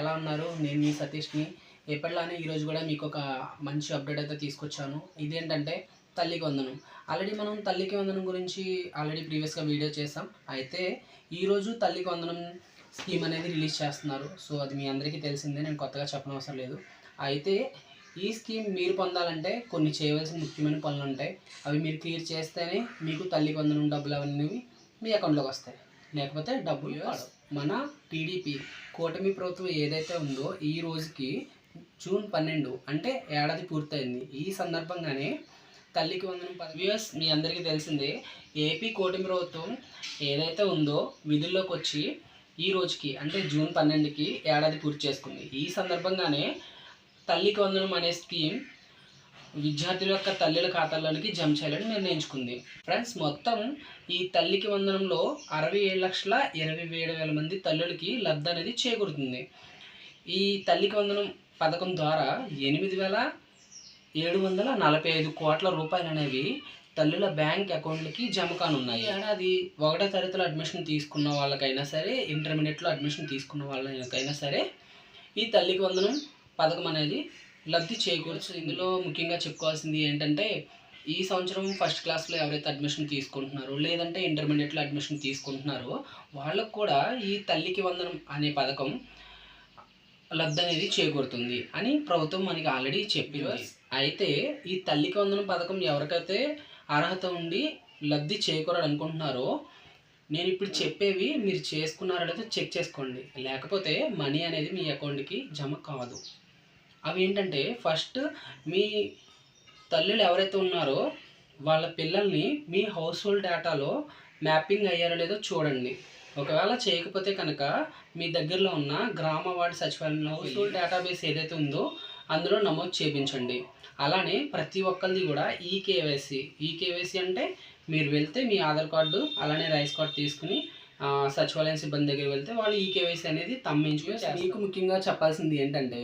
ఎలా ఉన్నారు? నేను మీ సతీష్‌ని. ఎప్పటిలానే ఈరోజు కూడా మీకు ఒక మంచి అప్డేట్ అయితే తీసుకొచ్చాను. ఇదేంటంటే తల్లికి వందనం. ఆల్రెడీ మనం తల్లికి వందనం గురించి ప్రీవియస్‌గా వీడియో చేసాం. అయితే ఈరోజు తల్లికి వందనం స్కీమ్ అనేది రిలీజ్ చేస్తున్నారు. సో అది మీ అందరికీ తెలిసిందే, నేను కొత్తగా చెప్పనవసరం లేదు. అయితే ఈ స్కీమ్ మీరు పొందాలంటే కొన్ని చేయవలసిన ముఖ్యమైన పనులు ఉంటాయి. అవి మీరు క్లియర్ చేస్తేనే మీకు తల్లికి వందనం డబ్బులు అవన్నీ మీ అకౌంట్లోకి వస్తాయి, లేకపోతే డబ్బులు రావు. మన టీడీపీ కూటమి ప్రభుత్వం ఏదైతే ఉందో ఈ రోజుకి జూన్ 12 అంటే ఏడాది పూర్తయింది. ఈ సందర్భంగానే తల్లికి వందనం వ్యూయర్స్ మీ అందరికీ తెలిసిందే, ఏపీ కూటమి ప్రభుత్వం ఏదైతే ఉందో విధుల్లోకి వచ్చి ఈ రోజుకి అంటే జూన్ 12కి ఏడాది పూర్తి చేసుకుంది. ఈ సందర్భంగానే తల్లికి వందనం అనే స్కీమ్ విద్యార్థుల యొక్క తల్లుల ఖాతాల్లోనికి జమ చేయాలని నిర్ణయించుకుంది. ఫ్రెండ్స్, మొత్తం ఈ తల్లికి వందనంలో 67,27,000 మంది తల్లులకి లబ్ధి అనేది చేకూరుతుంది. ఈ తల్లికి వందనం పథకం ద్వారా 8,745 కోట్ల రూపాయలు అనేవి తల్లుల బ్యాంక్ అకౌంట్లకి జమ కానున్నాయి. ఏడాది 1వ తరగతిలో అడ్మిషన్ తీసుకున్న వాళ్ళకైనా సరే, ఇంటర్మీడియట్లో అడ్మిషన్ తీసుకున్న వాళ్ళకైనా సరే ఈ తల్లికి వందనం పథకం అనేది లబ్ధి చేకూర్చు. ఇందులో ముఖ్యంగా చెప్పుకోవాల్సింది ఏంటంటే, ఈ సంవత్సరం ఫస్ట్ క్లాస్లో ఎవరైతే అడ్మిషన్ తీసుకుంటున్నారో లేదంటే ఇంటర్మీడియట్లో అడ్మిషన్ తీసుకుంటున్నారో వాళ్ళకు కూడా ఈ తల్లికి వందనం అనే పథకం లబ్ధి అనేది చేకూరుతుంది అని ప్రభుత్వం మనకి ఆల్రెడీ చెప్పింది. అయితే ఈ తల్లికి వందనం పథకం ఎవరికైతే అర్హత ఉండి లబ్ధి చేకూరాలనుకుంటున్నారో నేను ఇప్పుడు చెప్పేవి మీరు చేసుకున్నారో లేదో చెక్ చేసుకోండి, లేకపోతే మనీ అనేది మీ అకౌంట్కి జమ కాదు. అవి ఏంటంటే, ఫస్ట్ మీ తల్లులు ఎవరైతే ఉన్నారో వాళ్ళ పిల్లల్ని మీ హౌస్ హోల్డ్ డేటాలో మ్యాపింగ్ అయ్యారో లేదో చూడండి. ఒకవేళ చేయకపోతే కనుక మీ దగ్గరలో ఉన్న గ్రామ వార్డు సచివాలయంలో హౌస్ హోల్డ్ డేటాబేస్ ఏదైతే ఉందో అందులో నమోదు చేయించండి. అలానే ప్రతి ఒక్కరిది కూడా ఈకేవైసీ అంటే మీరు వెళ్తే మీ ఆధార్ కార్డు అలానే రైస్ కార్డు తీసుకుని సచివాలయం సిబ్బంది దగ్గర వెళ్తే వాళ్ళు ఈకేవైసీ అనేది తమ్మించుకుని. మీకు ముఖ్యంగా చెప్పాల్సింది ఏంటంటే,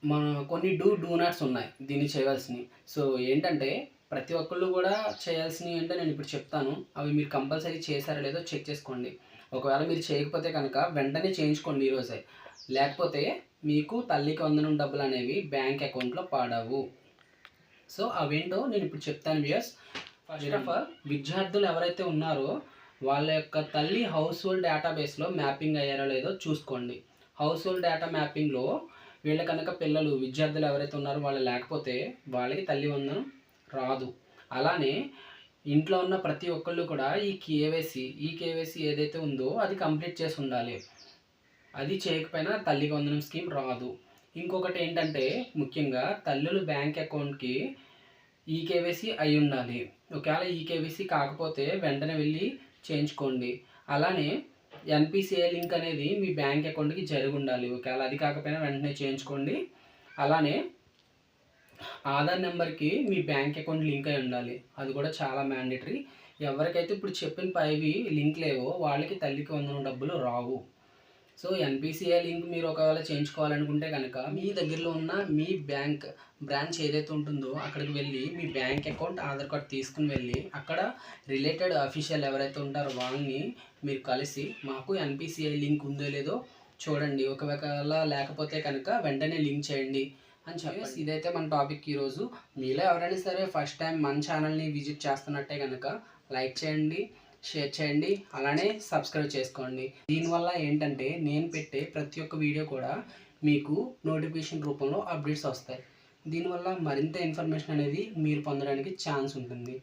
మన కొన్ని డూ నాట్స్ ఉన్నాయి దీన్ని చేయవలసినవి. సో ఏంటంటే, ప్రతి ఒక్కళ్ళు కూడా చేయాల్సినవి అంటే నేను ఇప్పుడు చెప్తాను. అవి మీరు కంపల్సరీ చేశారో లేదో చెక్ చేసుకోండి. ఒకవేళ మీరు చేయకపోతే కనుక వెంటనే చేయించుకోండి ఈరోజే, లేకపోతే మీకు తల్లికి వందనం డబ్బులు అనేవి బ్యాంక్ అకౌంట్లో పడవు. సో అవేంటో నేను ఇప్పుడు చెప్తాను వ్యూయర్స్. ఫస్ట్ ఆఫ్ ఆల్, విద్యార్థులు ఎవరైతే ఉన్నారో వాళ్ళ యొక్క తల్లి హౌస్ హోల్డ్ డేటాబేస్లో మ్యాపింగ్ అయ్యారో లేదో చూసుకోండి. హౌస్ హోల్డ్ డేటా మ్యాపింగ్లో వీళ్ళ కనుక పిల్లలు విద్యార్థులు ఎవరైతే ఉన్నారో వాళ్ళు లేకపోతే వాళ్ళకి తల్లి వందనం రాదు. అలానే ఇంట్లో ఉన్న ప్రతి ఒక్కళ్ళు కూడా ఈ కేవైసీ ఏదైతే ఉందో అది కంప్లీట్ చేసి ఉండాలి. అది చేయకపోయినా తల్లికి వందనం స్కీమ్ రాదు. ఇంకొకటి ఏంటంటే, ముఖ్యంగా తల్లులు బ్యాంక్ అకౌంట్కి ఈకేవైసీ అయి ఉండాలి. ఒకవేళ ఈకేవైసీ కాకపోతే వెంటనే వెళ్ళి చేయించుకోండి. అలానే ఎన్పిసిఐ లింక్ అనేది మీ బ్యాంక్ అకౌంట్కి జరిగి ఉండాలి. ఒకవేళ అది కాకపోయినా వెంటనే చేయించుకోండి. అలానే ఆధార్ నెంబర్కి మీ బ్యాంక్ అకౌంట్ లింక్ అయి ఉండాలి. అది కూడా చాలా మ్యాండేటరీ. ఎవరికైతే ఇప్పుడు చెప్పిన పైవి లింక్ లేవో వాళ్ళకి తల్లికి వందనం డబ్బులు రావు. సో ఎన్పిసిఐ లింక్ మీరు ఒకవేళ చేయించుకోవాలనుకుంటే కనుక మీ దగ్గరలో ఉన్న మీ బ్యాంక్ బ్రాంచ్ ఏదైతే ఉంటుందో అక్కడికి వెళ్ళి మీ బ్యాంక్ అకౌంట్ ఆధార్ కార్డ్ తీసుకుని వెళ్ళి అక్కడ రిలేటెడ్ అఫీషియల్ ఎవరైతే ఉంటారో వాళ్ళని మీరు కలిసి మాకు ఎన్పిసిఐ లింక్ ఉందో లేదో చూడండి, ఒకవేళ లేకపోతే కనుక వెంటనే లింక్ చేయండి అని చెప్పేసి. ఇదైతే మన టాపిక్ ఈరోజు. మీలో ఎవరైనా సరే ఫస్ట్ టైం మన ఛానల్ని విజిట్ చేస్తున్నట్టే కనుక లైక్ చేయండి, షేర్ చేయండి, అలానే సబ్స్క్రైబ్ చేసుకోండి. దీనివల్ల ఏంటంటే నేను పెట్టే ప్రతి ఒక్క వీడియో కూడా మీకు నోటిఫికేషన్ రూపంలో అప్డేట్స్ వస్తాయి. దీనివల్ల మరింత ఇన్ఫర్మేషన్ అనేది మీరు పొందడానికి ఛాన్స్ ఉంటుంది.